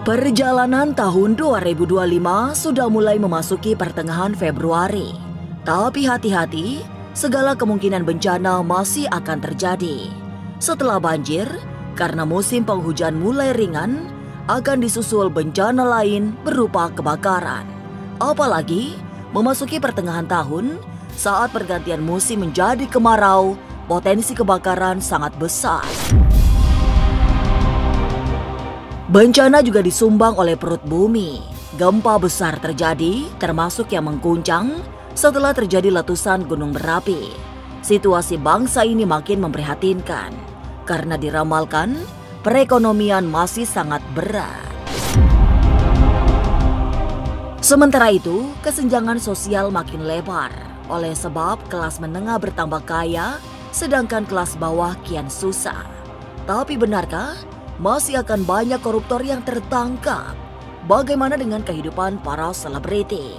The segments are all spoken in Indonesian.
Perjalanan tahun 2025 sudah mulai memasuki pertengahan Februari. Tapi hati-hati, segala kemungkinan bencana masih akan terjadi. Setelah banjir, karena musim penghujan mulai ringan, akan disusul bencana lain berupa kebakaran. Apalagi memasuki pertengahan tahun, saat pergantian musim menjadi kemarau, potensi kebakaran sangat besar. Bencana juga disumbang oleh perut bumi. Gempa besar terjadi, termasuk yang mengguncang setelah terjadi letusan gunung berapi. Situasi bangsa ini makin memprihatinkan, karena diramalkan perekonomian masih sangat berat. Sementara itu, kesenjangan sosial makin lebar, oleh sebab kelas menengah bertambah kaya, sedangkan kelas bawah kian susah. Tapi benarkah masih akan banyak koruptor yang tertangkap? Bagaimana dengan kehidupan para selebriti?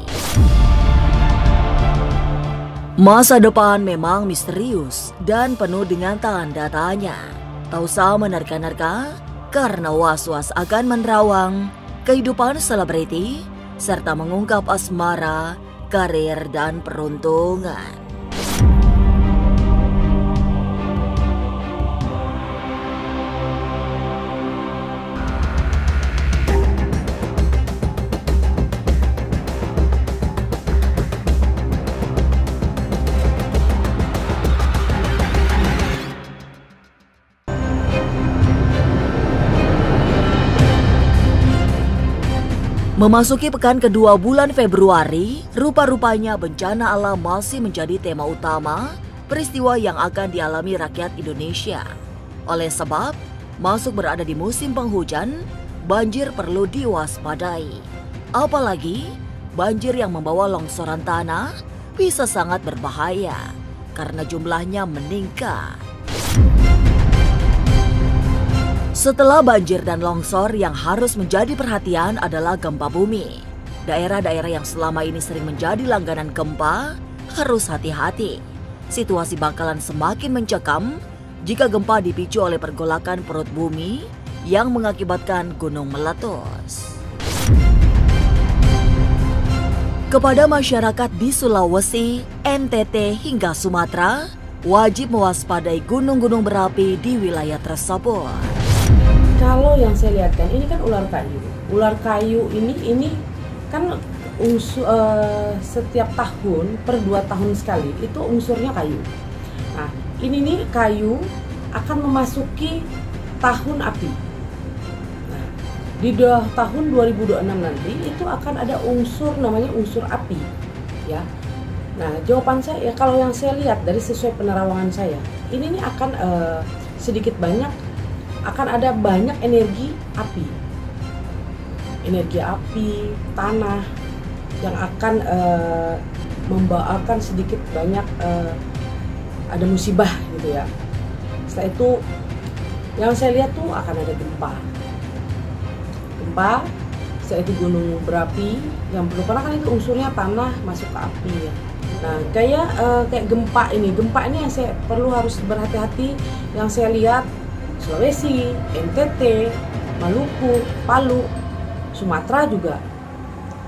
Masa depan memang misterius dan penuh dengan tanda tanya. Tak usah menerka-nerka, karena was-was akan menerawang kehidupan selebriti serta mengungkap asmara, karir, dan peruntungan. Memasuki pekan kedua bulan Februari, rupa-rupanya bencana alam masih menjadi tema utama peristiwa yang akan dialami rakyat Indonesia. Oleh sebab, masuk berada di musim penghujan, banjir perlu diwaspadai. Apalagi, banjir yang membawa longsoran tanah bisa sangat berbahaya karena jumlahnya meningkat. Setelah banjir dan longsor, yang harus menjadi perhatian adalah gempa bumi. Daerah-daerah yang selama ini sering menjadi langganan gempa harus hati-hati. Situasi bakalan semakin mencekam jika gempa dipicu oleh pergolakan perut bumi yang mengakibatkan gunung meletus. Kepada masyarakat di Sulawesi, NTT hingga Sumatera, wajib mewaspadai gunung-gunung berapi di wilayah tersebut. Kalau yang saya lihat kan, ini kan ular kayu. Ular kayu ini kan setiap tahun per 2 tahun sekali itu unsurnya kayu. Nah, ini nih kayu akan memasuki tahun api. Nah, di tahun 2026 nanti itu akan ada unsur namanya unsur api, ya. Nah, jawaban saya ya, kalau yang saya lihat dari sesuai penerawangan saya, ini nih akan sedikit banyak akan ada banyak energi api, tanah yang akan membawakan sedikit banyak ada musibah gitu ya. Setelah itu yang saya lihat tuh akan ada gempa, setelah itu gunung berapi yang perlu, karena kan itu unsurnya tanah masuk ke api ya. Nah, kayak gempa ini yang saya perlu harus berhati-hati. Yang saya lihat Sulawesi, NTT, Maluku, Palu, Sumatera juga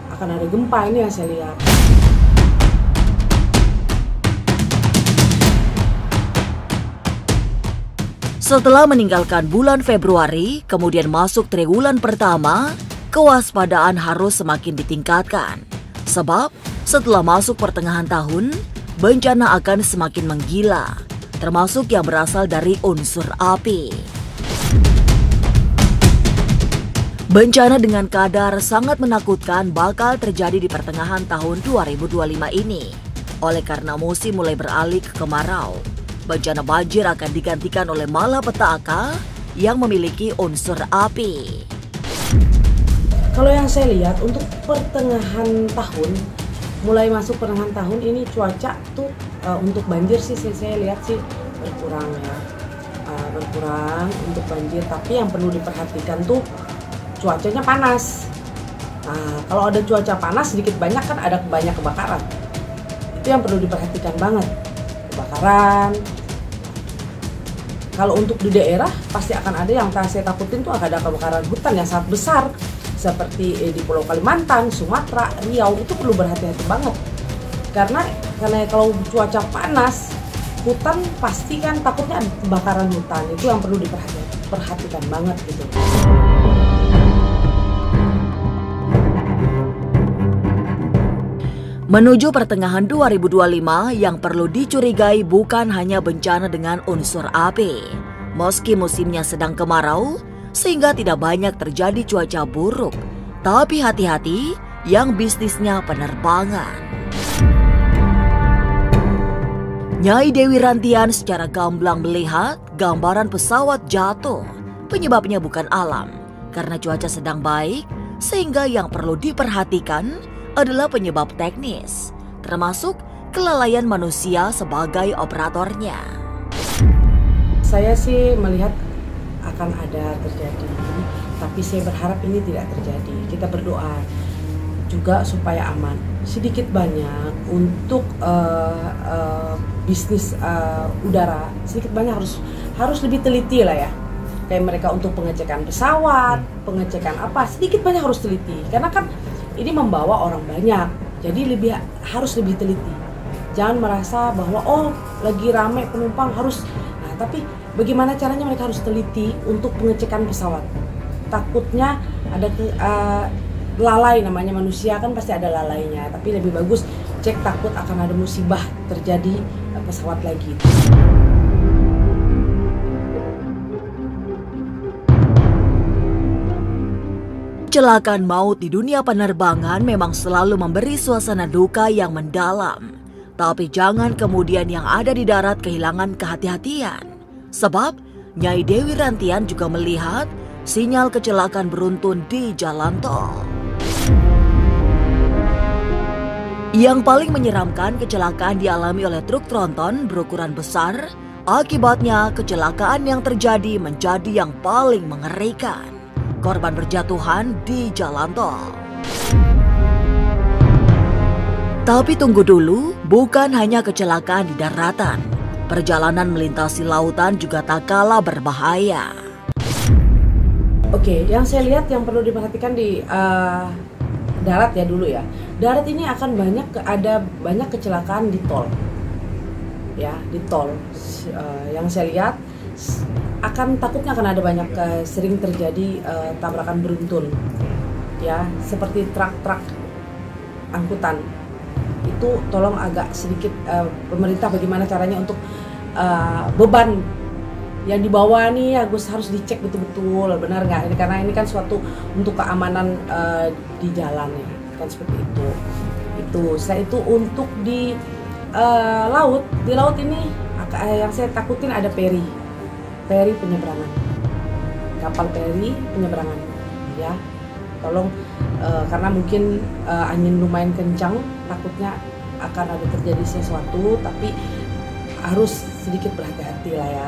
akan ada gempa, ini yang saya lihat. Setelah meninggalkan bulan Februari, kemudian masuk triwulan pertama, kewaspadaan harus semakin ditingkatkan. Sebab setelah masuk pertengahan tahun, bencana akan semakin menggila, termasuk yang berasal dari unsur api. Bencana dengan kadar sangat menakutkan bakal terjadi di pertengahan tahun 2025 ini. Oleh karena musim mulai beralih ke kemarau, bencana banjir akan digantikan oleh malapetaka yang memiliki unsur api. Kalau yang saya lihat untuk pertengahan tahun, mulai masuk pertengahan tahun ini cuaca tuh untuk banjir sih saya lihat sih berkurang ya, berkurang untuk banjir. Tapi yang perlu diperhatikan tuh cuacanya panas. Nah, kalau ada cuaca panas sedikit banyak kan ada banyak kebakaran. Itu yang perlu diperhatikan banget, kebakaran. Kalau untuk di daerah pasti akan ada, yang saya takutin tuh akan ada kebakaran hutan yang sangat besar. seperti di Pulau Kalimantan, Sumatera, Riau itu perlu berhati-hati banget. Karena kalau cuaca panas, hutan pasti kan takutnya ada kebakaran hutan. Itu yang perlu diperhatikan banget gitu. Menuju pertengahan 2025, yang perlu dicurigai bukan hanya bencana dengan unsur api. Meski musimnya sedang kemarau, sehingga tidak banyak terjadi cuaca buruk. Tapi hati-hati yang bisnisnya penerbangan. Nyai Dewi Rantian secara gamblang melihat gambaran pesawat jatuh. Penyebabnya bukan alam, karena cuaca sedang baik, sehingga yang perlu diperhatikan adalah penyebab teknis, termasuk kelalaian manusia sebagai operatornya. Saya sih melihat akan ada terjadi, tapi saya berharap ini tidak terjadi. Kita berdoa juga supaya aman. Sedikit banyak untuk bisnis udara, sedikit banyak harus lebih teliti lah ya. Kayak mereka untuk pengecekan pesawat, pengecekan apa, sedikit banyak harus teliti. Karena kan ini membawa orang banyak, jadi harus lebih teliti. Jangan merasa bahwa lagi rame penumpang harus. Nah, tapi bagaimana caranya mereka harus teliti untuk pengecekan pesawat. Takutnya ada lalai, namanya manusia kan pasti ada lalainya. Tapi lebih bagus cek, takut akan ada musibah terjadi pesawat lagi. Kecelakaan maut di dunia penerbangan memang selalu memberi suasana duka yang mendalam. Tapi jangan kemudian yang ada di darat kehilangan kehati-hatian. Sebab Nyai Dewi Rantian juga melihat sinyal kecelakaan beruntun di jalan tol. Yang paling menyeramkan, kecelakaan dialami oleh truk tronton berukuran besar. Akibatnya kecelakaan yang terjadi menjadi yang paling mengerikan. Korban berjatuhan di jalan tol. Tapi tunggu dulu, bukan hanya kecelakaan di daratan. Perjalanan melintasi lautan juga tak kalah berbahaya. Oke, yang saya lihat yang perlu diperhatikan di darat ya dulu ya. Darat ini akan ada banyak kecelakaan di tol. Ya, di tol. Yang saya lihat takutnya akan ada banyak sering terjadi tabrakan beruntun. Ya, seperti truk-truk angkutan. Itu tolong agak sedikit pemerintah bagaimana caranya untuk beban yang dibawa nih harus dicek betul-betul benar nggak ini, karena ini kan suatu untuk keamanan di jalan ya kan, seperti itu. Setelah itu untuk di laut ini yang saya takutin ada peri penyeberangan, kapal peri penyeberangan ya. Tolong karena mungkin angin lumayan kencang, takutnya akan ada terjadi sesuatu, tapi harus sedikit berhati-hati lah ya.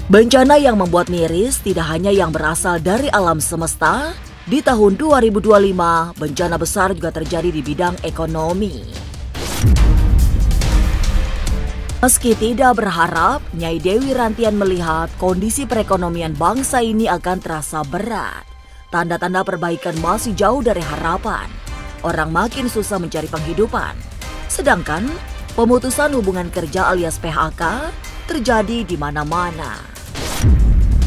Bencana yang membuat miris tidak hanya yang berasal dari alam semesta. Di tahun 2025, bencana besar juga terjadi di bidang ekonomi. Meski tidak berharap, Nyai Dewi Rantian melihat kondisi perekonomian bangsa ini akan terasa berat. Tanda-tanda perbaikan masih jauh dari harapan. Orang makin susah mencari penghidupan. Sedangkan pemutusan hubungan kerja alias PHK terjadi di mana-mana.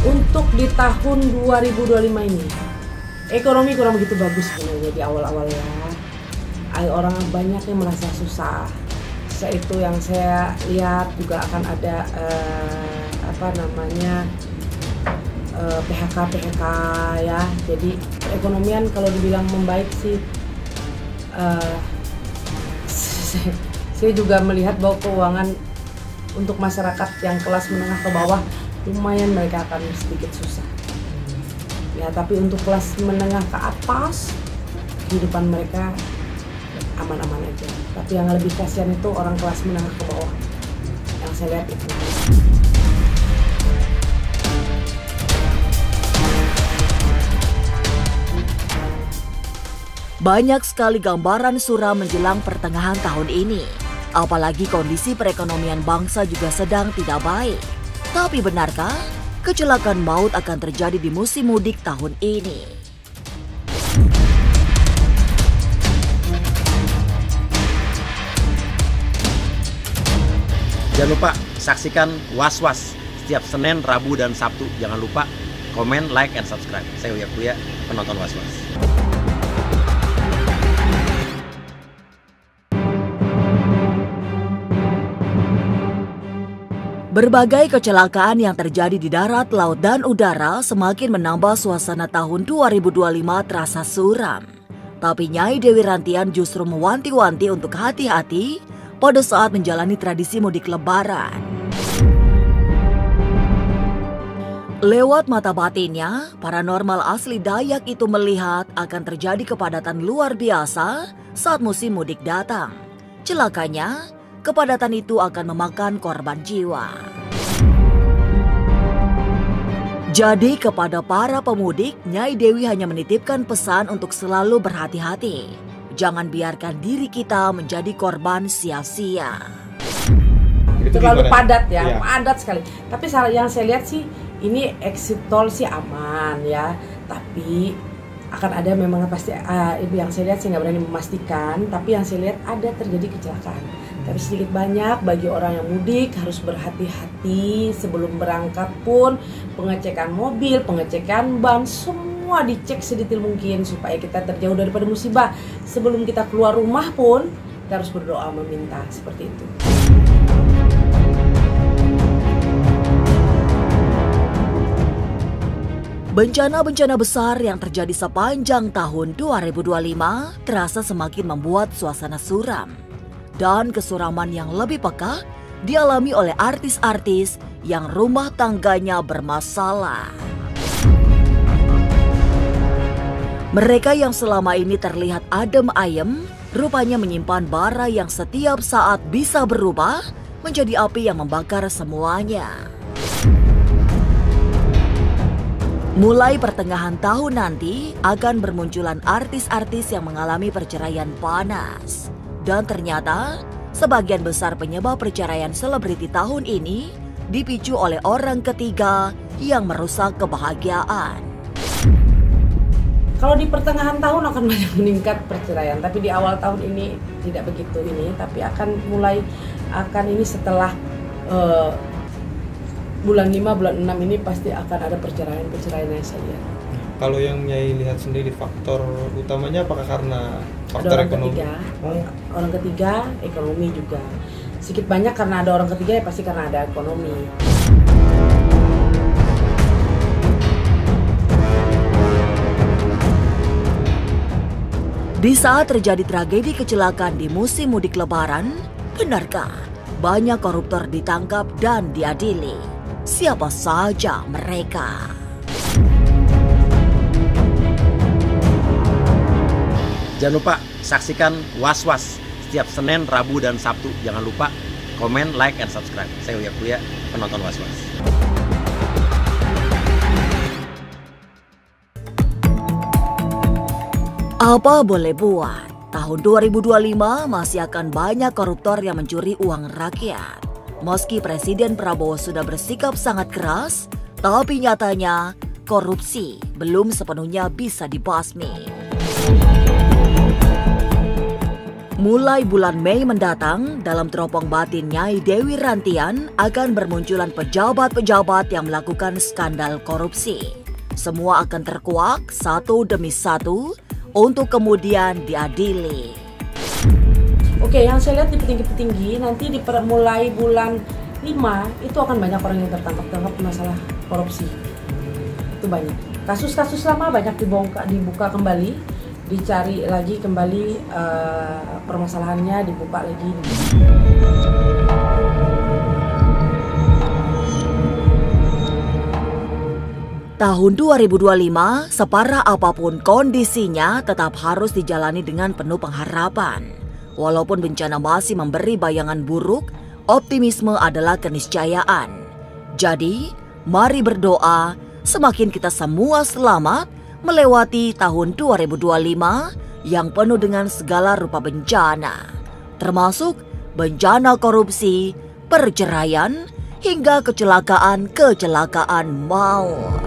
Untuk di tahun 2025 ini, ekonomi kurang begitu bagus sebenarnya di awal-awalnya. Orang banyak yang merasa susah. Itu yang saya lihat juga akan ada PHK ya. Jadi perekonomian kalau dibilang membaik sih, saya juga melihat bahwa keuangan untuk masyarakat yang kelas menengah ke bawah lumayan mereka akan sedikit susah. Ya, tapi untuk kelas menengah ke atas kehidupan mereka aman-aman aja. Tapi yang lebih kasihan itu orang kelas menengah ke bawah. Yang saya lihat itu. Banyak sekali gambaran suram menjelang pertengahan tahun ini. Apalagi kondisi perekonomian bangsa juga sedang tidak baik. Tapi benarkah kecelakaan maut akan terjadi di musim mudik tahun ini. Jangan lupa saksikan Was-Was setiap Senin, Rabu, dan Sabtu. Jangan lupa komen, like, and subscribe. Saya Uya Kuya, penonton Was-Was. Berbagai kecelakaan yang terjadi di darat, laut, dan udara semakin menambah suasana tahun 2025 terasa suram. Tapi Nyai Dewi Rantian justru mewanti-wanti untuk hati-hati pada saat menjalani tradisi mudik lebaran. Lewat mata batinnya, paranormal asli Dayak itu melihat akan terjadi kepadatan luar biasa saat musim mudik datang. Celakanya, kepadatan itu akan memakan korban jiwa. Jadi kepada para pemudik, Nyai Dewi hanya menitipkan pesan untuk selalu berhati-hati. Jangan biarkan diri kita menjadi korban sia-sia. Terlalu padat ya, padat sekali. Tapi yang saya lihat sih, ini exit tol sih aman ya. Tapi akan ada memang pasti, yang saya lihat sih nggak berani memastikan. Tapi yang saya lihat ada terjadi kecelakaan. Tapi sedikit banyak bagi orang yang mudik harus berhati-hati sebelum berangkat pun. Pengecekan mobil, pengecekan ban, semua dicek sedetail mungkin supaya kita terjauh daripada musibah. Sebelum kita keluar rumah pun kita harus berdoa meminta seperti itu. Bencana-bencana besar yang terjadi sepanjang tahun 2025 terasa semakin membuat suasana suram. Dan kesuraman yang lebih peka dialami oleh artis-artis yang rumah tangganya bermasalah. Mereka yang selama ini terlihat adem ayem, rupanya menyimpan bara yang setiap saat bisa berubah menjadi api yang membakar semuanya. Mulai pertengahan tahun nanti akan bermunculan artis-artis yang mengalami perceraian panas. Dan ternyata sebagian besar penyebab perceraian selebriti tahun ini dipicu oleh orang ketiga yang merusak kebahagiaan. Kalau di pertengahan tahun akan banyak meningkat perceraian, tapi di awal tahun ini tidak begitu ini, tapi akan ini setelah bulan 5, bulan 6 ini pasti akan ada perceraian yang saya lihat. Kalau yang Nyai lihat sendiri faktor utamanya apakah karena faktor ekonomi? Orang ketiga, ekonomi juga. Sedikit banyak karena ada orang ketiga ya pasti karena ada ekonomi. Di saat terjadi tragedi kecelakaan di musim mudik lebaran, benarkah banyak koruptor ditangkap dan diadili? Siapa saja mereka? Jangan lupa saksikan Was-Was setiap Senin, Rabu, dan Sabtu. Jangan lupa komen, like, and subscribe. Saya Uya Kuya, penonton Was-Was. Apa boleh buat, tahun 2025 masih akan banyak koruptor yang mencuri uang rakyat. Meski Presiden Prabowo sudah bersikap sangat keras, tapi nyatanya korupsi belum sepenuhnya bisa dibasmi. Mulai bulan Mei mendatang, dalam teropong batin Nyai Dewi Rantian akan bermunculan pejabat-pejabat yang melakukan skandal korupsi. Semua akan terkuak satu demi satu untuk kemudian diadili. Oke, yang saya lihat di petinggi-petinggi nanti mulai bulan 5 itu akan banyak orang yang tertangkap masalah korupsi. Itu banyak. Kasus-kasus lama banyak dibuka kembali, dicari lagi kembali permasalahannya, dibuka lagi. Tahun 2025, separah apapun kondisinya tetap harus dijalani dengan penuh pengharapan. Walaupun bencana masih memberi bayangan buruk, optimisme adalah keniscayaan. Jadi, mari berdoa semakin kita semua selamat melewati tahun 2025 yang penuh dengan segala rupa bencana, termasuk bencana korupsi, perceraian, hingga kecelakaan maut.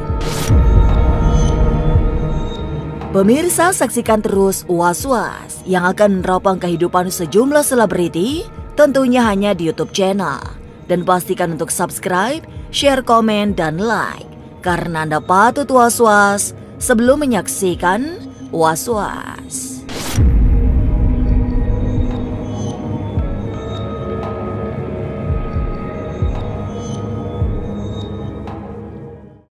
Pemirsa, saksikan terus Was-Was yang akan meneropong kehidupan sejumlah selebriti, tentunya hanya di YouTube channel. Dan pastikan untuk subscribe, share, komen, dan like, karena Anda patut was-was sebelum menyaksikan Was-Was.